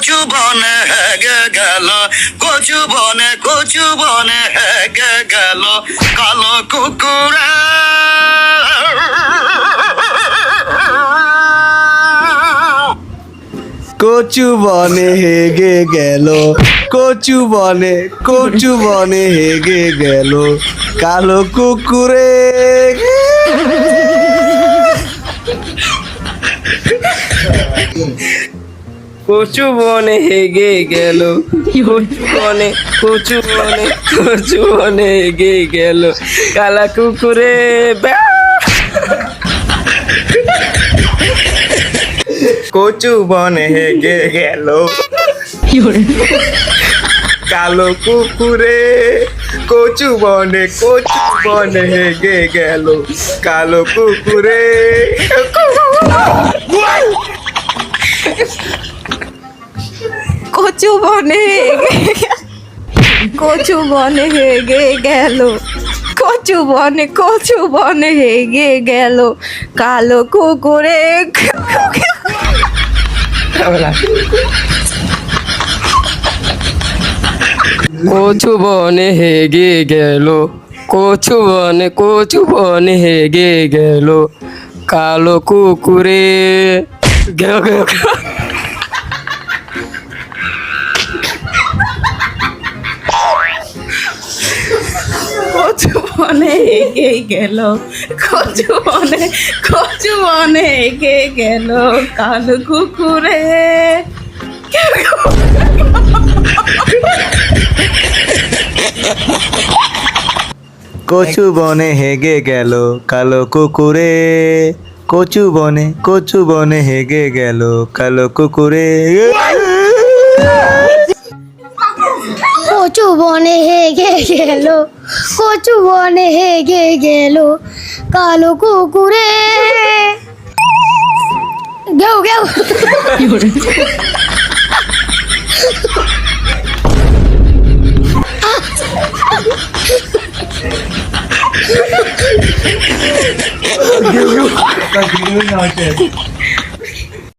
কচু বনে হেগে গেল, কচু বনে হেগে গেল কালো কুকুরে। কচু বনে হেগে গেল, কচু বনে হেগে গেল কালো কুকুরে। কচু বনে হেগে গেল, কচু বনে হেগে গেল কালা কুকুরে। কচু বনে হেগে গেল কালো কুকুরে। কচু বনে হেগে গেল কালো কুকুরে। কচু বনে হেগে গেল, কচু বনে হেগে গেল কালো কুকুরে। কচু বনে হেগে গেল, কচু বনে হেগে গেল কালো কুকুরে। গেও গেও গেও। কচু বনে হেগে গেল, কচু বনে হেগে গেল কালো কুকুরে। কচু বনে হেগে গেল কালো কুকুরে। কচু বনে হেগে গেল কালো কুকুরে। কচু বনে হেগে গেল, কচু বনে হেগে গেল কালো কুকুরে। গেও গেও।